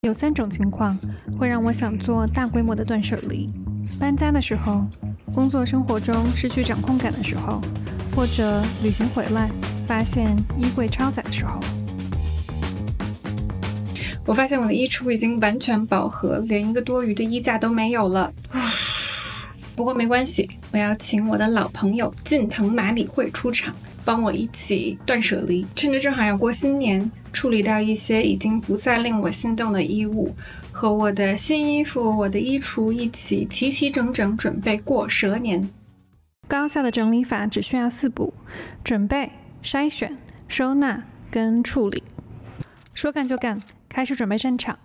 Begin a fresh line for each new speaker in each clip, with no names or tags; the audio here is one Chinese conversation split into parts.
有3种情况会让我想做大规模的断舍离：搬家的时候，工作生活中失去掌控感的时候，或者旅行回来发现衣柜超载的时候。我发现我的衣橱已经完全饱和，连一个多余的衣架都没有了。不过没关系，我要请我的老朋友近藤麻里惠出场，帮我一起断舍离。趁着正好要过新年，处理掉一些已经不再令我心动的衣物，和我的新衣服、我的衣橱一起齐齐整整准备过蛇年。高效的整理法只需要4步：准备、筛选、收纳跟处理。说干就干，开始准备战场。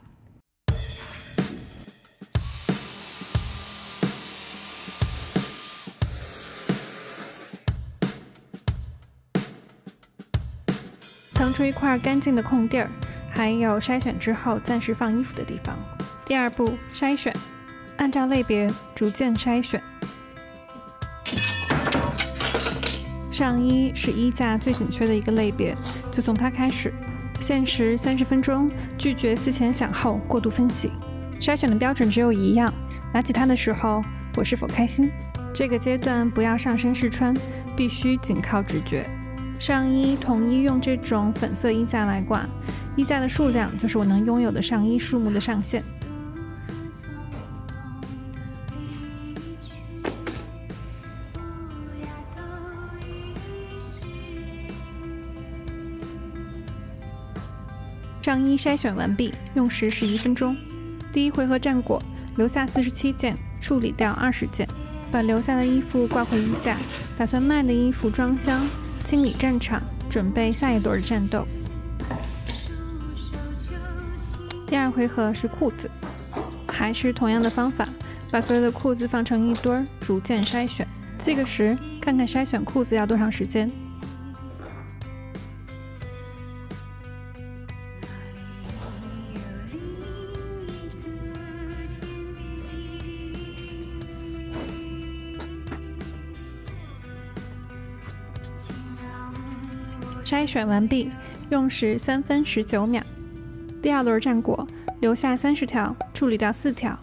腾出一块干净的空地儿，还有筛选之后暂时放衣服的地方。第2步，筛选，按照类别逐渐筛选。上衣是衣架最紧缺的一个类别，就从它开始。限时30分钟，拒绝思前想后、过度分析。筛选的标准只有一样，拿起它的时候，我是否开心？这个阶段不要上身试穿，必须仅靠直觉。上衣统一用这种粉色衣架来挂，衣架的数量就是我能拥有的上衣数目的上限。上衣筛选完毕，用时11分钟。第1回合战果，留下47件，处理掉20件，把留下的衣服挂回衣架，打算卖的衣服装箱，清理战场，准备下一轮的战斗。第2回合是裤子，还是同样的方法，把所有的裤子放成一堆，逐渐筛选。记个时，看看筛选裤子要多长时间。筛选完毕，用时3分19秒。第2轮战果，留下30条，处理掉4条。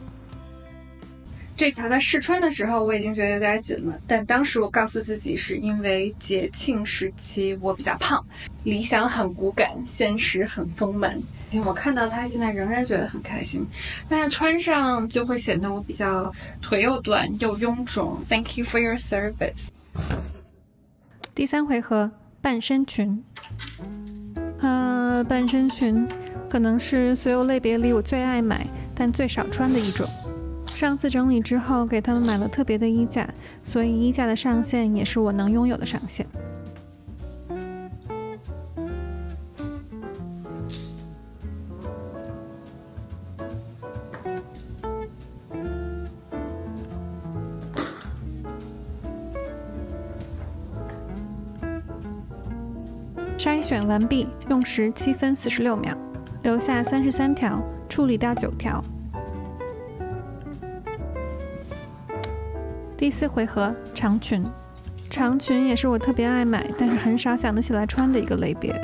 这条在试穿的时候我已经觉得有点紧了，但当时我告诉自己是因为节庆时期我比较胖，理想很骨感，现实很丰满。我看到它现在仍然觉得很开心，但是穿上就会显得我比较腿又短又臃肿。Thank you for your service。第3回合。半身裙，半身裙可能是所有类别里我最爱买但最少穿的一种。上次整理之后给他们买了特别的衣架，所以衣架的上限也是我能拥有的上限。筛选完毕，用时7分46秒，留下33条，处理掉9条。第4回合长裙，长裙也是我特别爱买，但是很少想得起来穿的一个类别。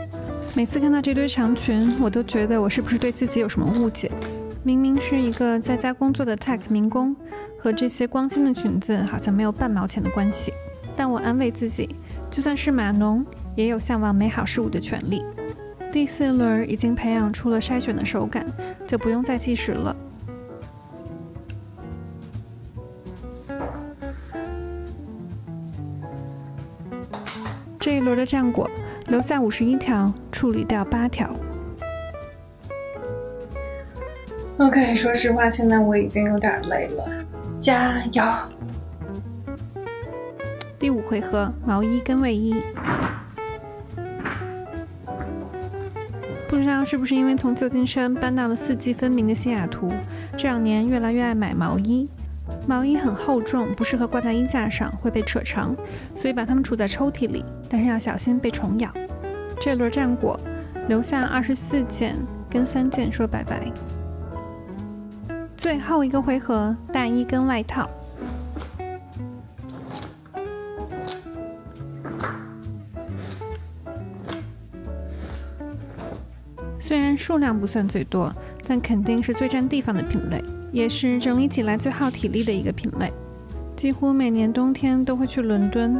每次看到这堆长裙，我都觉得我是不是对自己有什么误解？明明是一个在家工作的 tech 民工，和这些光鲜的裙子好像没有半毛钱的关系。但我安慰自己，就算是码农，也有向往美好事物的权利。第4轮已经培养出了筛选的手感，就不用再计时了。这一轮的战果，留下51条，处理掉8条。OK， 说实话，现在我已经有点累了，加油！第5回合毛衣跟卫衣。不知道是不是因为从旧金山搬到了4季分明的西雅图，这2年越来越爱买毛衣。毛衣很厚重，不适合挂在衣架上，会被扯长，所以把它们储在抽屉里，但是要小心被虫咬。这轮战果，留下24件，跟3件说拜拜。最后一个回合，大衣跟外套。虽然数量不算最多，
但肯定是最占地方的品类，也是整理起来最耗体力的一个品类。几乎每年冬天都会去伦敦，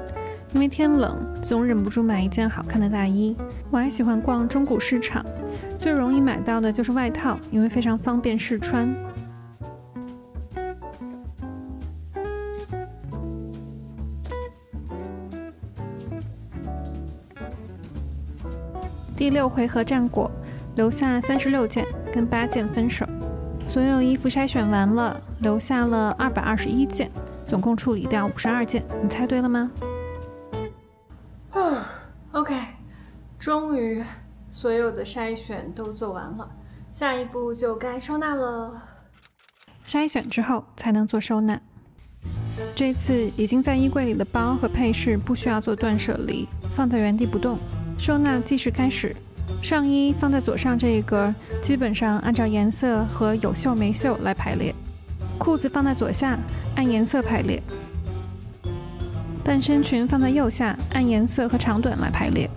因为天冷，总忍不住买一件好看的大衣。我还喜欢逛中古市场，最容易买到的就是外套，因为非常方便试穿。第6回合战果，留下36件，跟8件分手。所有衣服筛选完了，留下了221件，总共处理掉52件。你猜对了吗
？OK， 终于所有的筛选都做完了，下一步就该收纳了。
筛选之后才能做收纳。这次已经在衣柜里的包和配饰不需要做断舍离，放在原地不动。收纳计时开始，上衣放在左上这一格，基本上按照颜色和有袖没袖来排列。裤子放在左下，按颜色排列。半身裙放在右下，按颜色和长短来排列。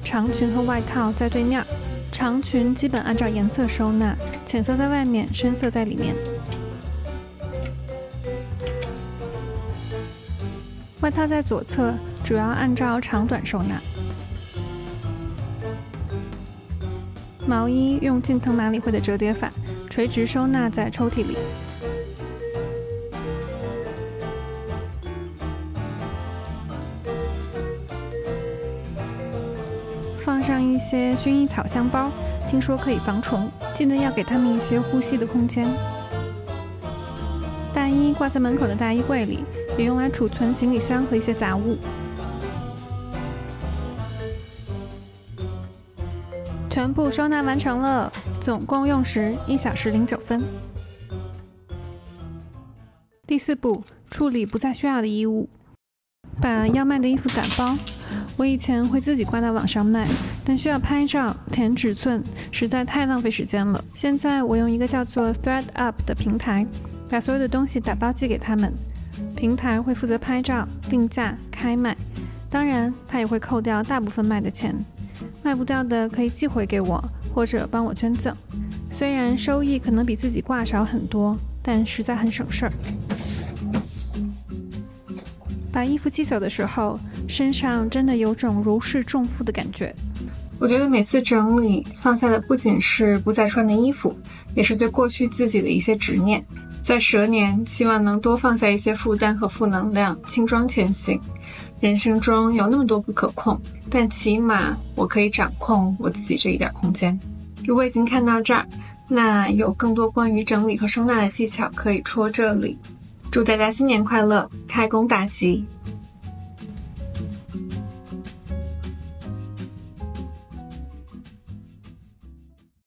长裙和外套在对面，长裙基本按照颜色收纳，浅色在外面，深色在里面。外套在左侧，主要按照长短收纳。毛衣用近藤麻里惠的折叠法，垂直收纳在抽屉里。放上一些薰衣草香包，听说可以防虫，记得要给它们一些呼吸的空间。大衣挂在门口的大衣柜里，也用来储存行李箱和一些杂物。全部收纳完成了，总共用时1小时09分。第4步，处理不再需要的衣物。把要卖的衣服打包。我以前会自己挂到网上卖，但需要拍照、填尺寸，实在太浪费时间了。现在我用一个叫做 ThreadUp 的平台，把所有的东西打包寄给他们。平台会负责拍照、定价、开卖，当然它也会扣掉大部分卖的钱。卖不掉的可以寄回给我，或者帮我捐赠。虽然收益可能比自己挂少很多，但实在很省事儿。把衣服寄走的时候，身上真的有种如释重负的感觉。
我觉得每次整理放下的不仅是不再穿的衣服，也是对过去自己的一些执念。在蛇年，希望能多放下一些负担和负能量，轻装前行。人生中有那么多不可控，但起码我可以掌控我自己这一点空间。如果已经看到这儿，那有更多关于整理和收纳的技巧可以戳这里。祝大家新年快乐，开工大吉！